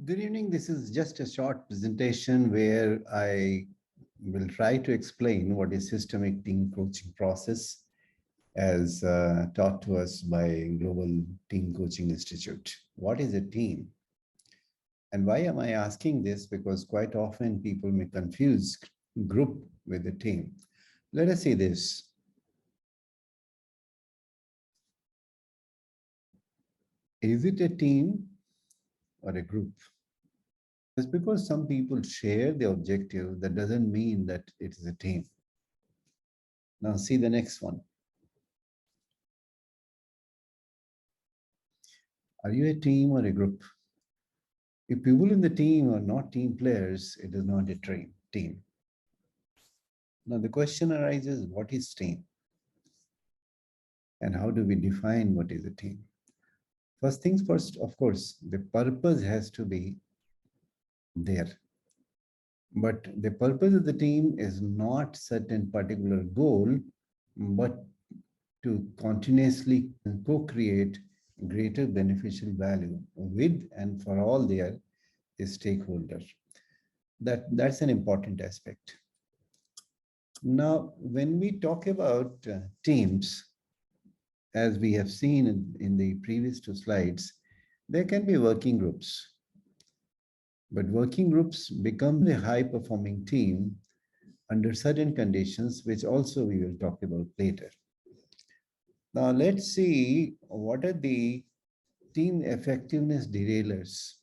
Good evening. This is just a short presentation where I will try to explain what is systemic team coaching process as taught to us by Global Team Coaching Institute. What is a team? And why am I asking this? Because quite often people may confuse group with a team. Let us see this. Is it a team or a group? Just because some people share the objective, that doesn't mean that it is a team. Now see the next one. Are you a team or a group? If people in the team are not team players, it is not a team. Now the question arises, what is team? And how do we define what is a team? First things first, of course, the purpose has to be there. But the purpose of the team is not certain particular goal, but to continuously co-create greater beneficial value with and for all their stakeholders. That's an important aspect. Now, when we talk about teams, as we have seen in the previous two slides, there can be working groups. But working groups become a high performing team under certain conditions, which also we will talk about later. Now, let's see what are the team effectiveness derailers.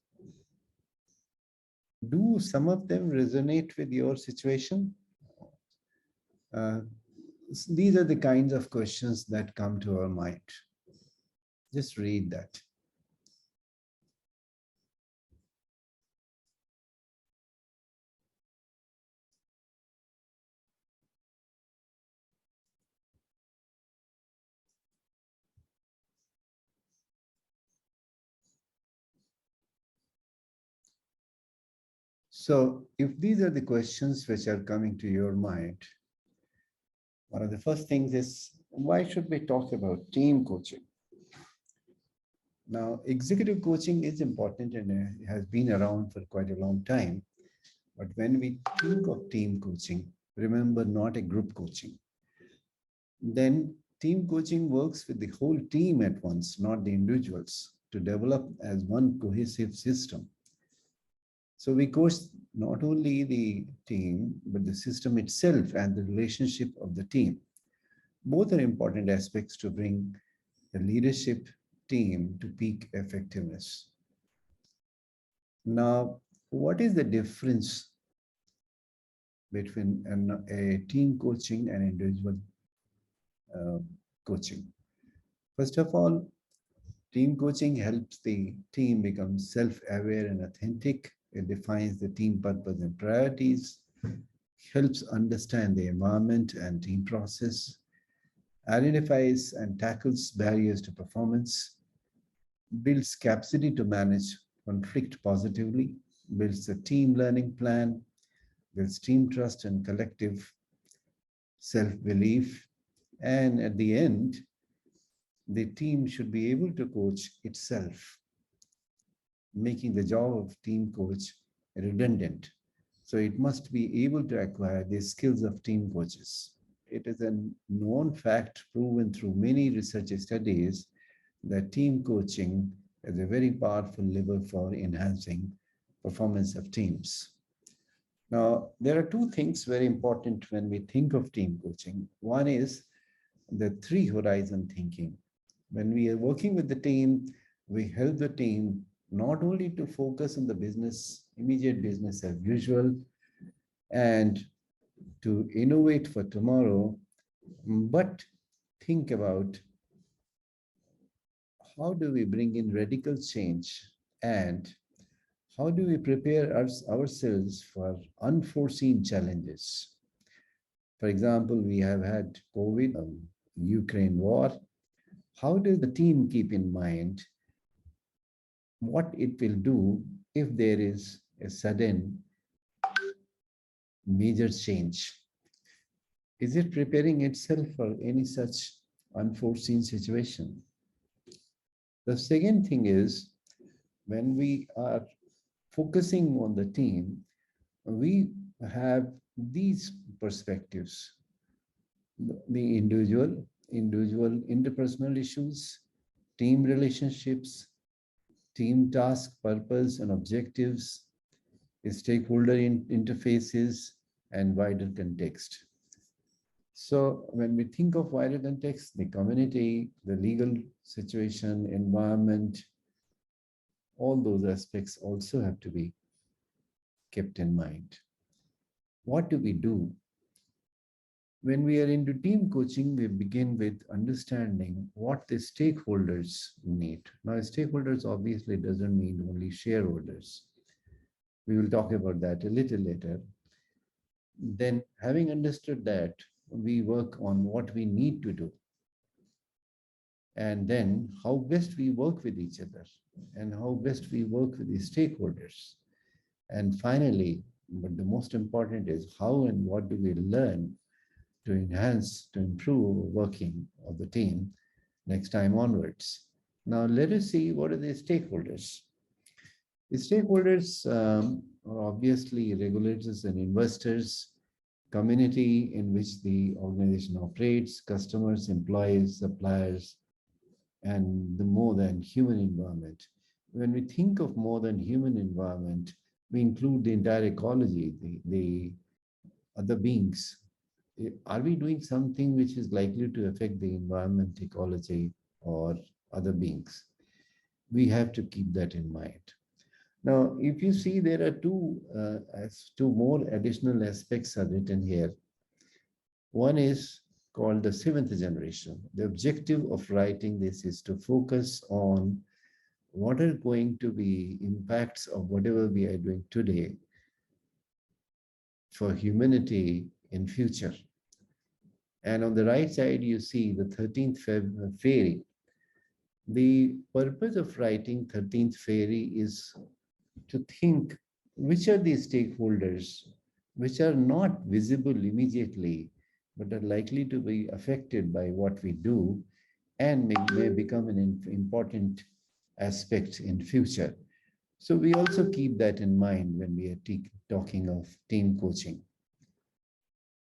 Do some of them resonate with your situation? Uh, these are the kinds of questions that come to our mind. Just read that. So if these are the questions which are coming to your mind, one of the first things is, why should we talk about team coaching? Now, executive coaching is important and has been around for quite a long time. But when we think of team coaching, remember, not a group coaching. Then team coaching works with the whole team at once, not the individuals, to develop as one cohesive system. So we coach not only the team, but the system itself and the relationship of the team. Both are important aspects to bring the leadership team to peak effectiveness. Now, what is the difference between a team coaching and individual uh, coaching? First of all, team coaching helps the team become self-aware and authentic. It defines the team purpose and priorities, helps understand the environment and team process, identifies and tackles barriers to performance, builds capacity to manage conflict positively, builds a team learning plan, builds team trust and collective self-belief, and at the end, the team should be able to coach itself, making the job of team coach redundant. So it must be able to acquire the skills of team coaches. It is a known fact proven through many research studies that team coaching is a very powerful lever for enhancing performance of teams. Now, there are two things very important when we think of team coaching. One is the three horizon thinking. When we are working with the team, we help the team not only to focus on the business, immediate business as usual, and to innovate for tomorrow, but think about how do we bring in radical change and how do we prepare ourselves for unforeseen challenges? For example, we have had COVID, Ukraine war. How does the team keep in mind what it will do if there is a sudden major change? Is it preparing itself for any such unforeseen situation? The second thing is when we are focusing on the team, we have these perspectives: the individual interpersonal issues, team relationships, team task, purpose, and objectives, stakeholder interfaces, and wider context. So when we think of wider context, the community, the legal situation, environment, all those aspects also have to be kept in mind. What do we do? When we are into team coaching, we begin with understanding what the stakeholders need. Now, stakeholders obviously doesn't mean only shareholders. We will talk about that a little later. Then, having understood that, we work on what we need to do, and then how best we work with each other, and how best we work with the stakeholders. And finally, but the most important is how and what do we learn to enhance, to improve working of the team next time onwards. Now, let us see what are the stakeholders. The stakeholders are obviously regulators and investors, community in which the organization operates, customers, employees, suppliers, and the more than human environment. When we think of more than human environment, we include the entire ecology, the other beings. Are we doing something which is likely to affect the environment, ecology, or other beings? We have to keep that in mind. Now, if you see, there are two more additional aspects are written here. One is called the seventh generation. The objective of writing this is to focus on what are going to be impacts of whatever we are doing today for humanity in future. And on the right side, you see the 13th fairy. The purpose of writing 13th fairy is to think which are the stakeholders which are not visible immediately, but are likely to be affected by what we do and may become an important aspect in future. So we also keep that in mind when we are talking of team coaching.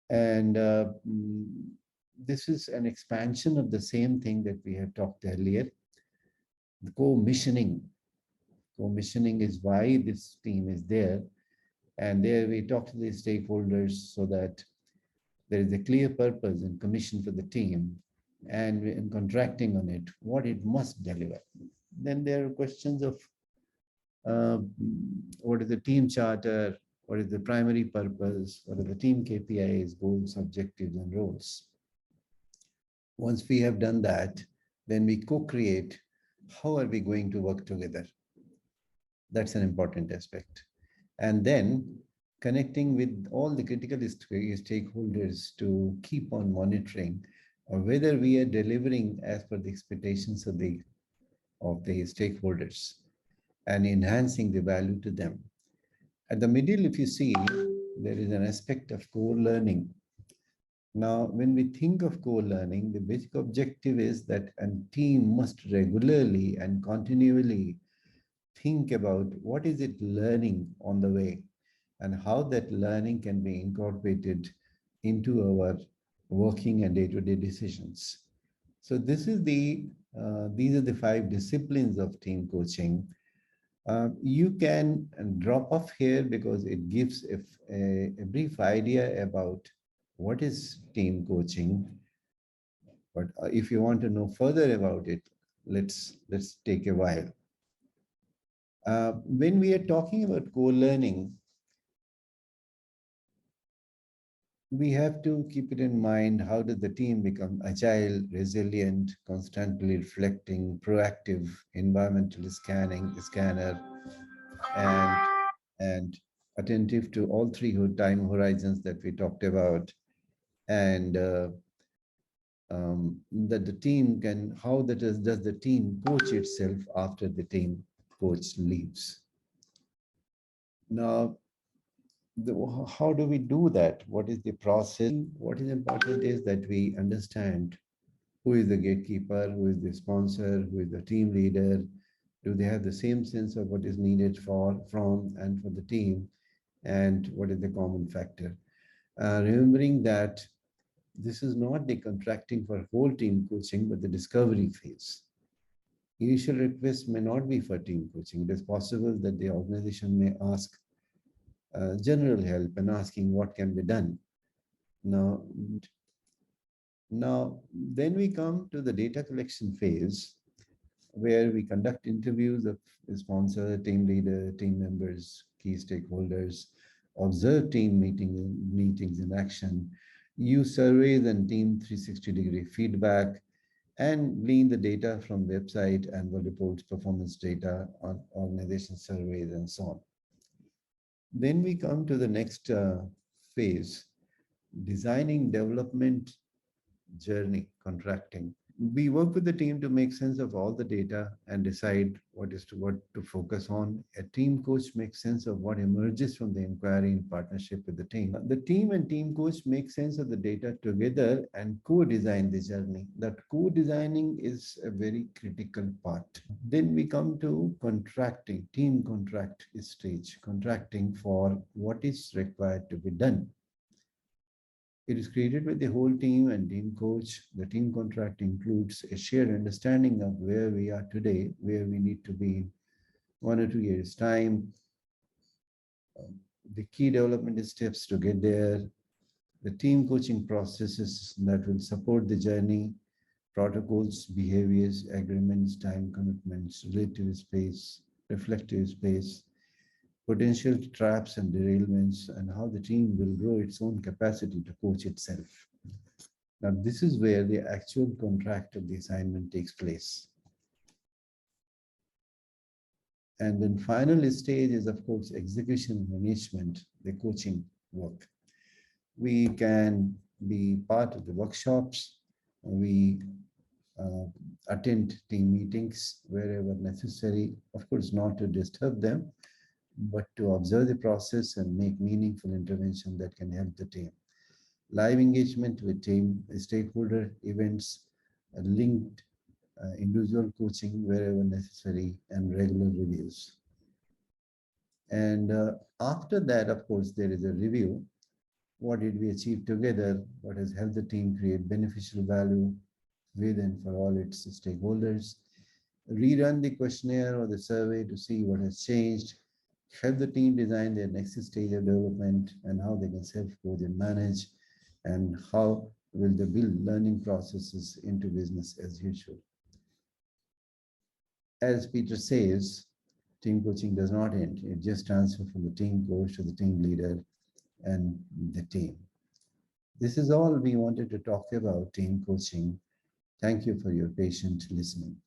And this is an expansion of the same thing that we had talked earlier, the co-missioning. Co-missioning is why this team is there. And there we talk to the stakeholders so that there is a clear purpose and commission for the team, and in contracting on it, what it must deliver. Then there are questions of what is the team charter, what is the primary purpose, what are the team KPIs, goals, objectives, and roles. Once we have done that, then we co-create how are we going to work together. That's an important aspect. And then connecting with all the critical stakeholders to keep on monitoring whether we are delivering as per the expectations of the stakeholders and enhancing the value to them. At the middle, if you see, there is an aspect of co-learning. Now, when we think of co-learning, the basic objective is that a team must regularly and continually think about what is it learning on the way and how that learning can be incorporated into our working and day-to-day decisions. So this is these are the 5 disciplines of team coaching. You can drop off here because it gives a brief idea about what is team coaching. But if you want to know further about it, let's take a while. When we are talking about co-learning, we have to keep it in mind, how does the team become agile, resilient, constantly reflecting, proactive, environmental scanner, and attentive to all 3 time horizons that we talked about, and that the team can, how does the team coach itself after the team coach leaves. Now, how do we do that? What is the process? What is important is that we understand who is the gatekeeper, who is the sponsor, who is the team leader, Do they have the same sense of what is needed from and for the team, and what is the common factor? Remembering that this is not the contracting for whole team coaching, but the discovery phase. Initial requests may not be for team coaching. It is possible that the organization may ask general help and asking what can be done. Now, then we come to the data collection phase, where we conduct interviews of the sponsor, team leader, team members, key stakeholders, observe team meetings in action, use surveys and team 360-degree feedback, and glean the data from website, annual reports, performance data on organization surveys, and so on. Then we come to the next phase, designing development journey, contracting. We work with the team to make sense of all the data and decide what to focus on. A team coach makes sense of what emerges from the inquiry in partnership with the team. The team and team coach make sense of the data together and co-design the journey. That co-designing is a very critical part. Then we come to contracting, team contract stage, contracting for what is required to be done. It is created by the whole team and team coach. The team contract includes a shared understanding of where we are today, where we need to be in 1 or 2 years' time, the key development steps to get there, the team coaching processes that will support the journey, protocols, behaviors, agreements, time commitments, relative space, reflective space, potential traps and derailments, and how the team will grow its own capacity to coach itself. Now, this is where the actual contract of the assignment takes place. And then final stage is, of course, execution management, the coaching work. We can be part of the workshops. We attend team meetings wherever necessary, of course, not to disturb them, but to observe the process and make meaningful intervention that can help the team. Live engagement with team stakeholder events, linked individual coaching wherever necessary, and regular reviews. And after that, of course, there is a review. What did we achieve together? What has helped the team create beneficial value with and for all its stakeholders? Rerun the questionnaire or the survey to see what has changed. Help the team design their next stage of development and how they can self-coach and manage, and how will they build learning processes into business as usual. As Peter says, team coaching does not end. It just transfers from the team coach to the team leader and the team. This is all we wanted to talk about team coaching. Thank you for your patient listening.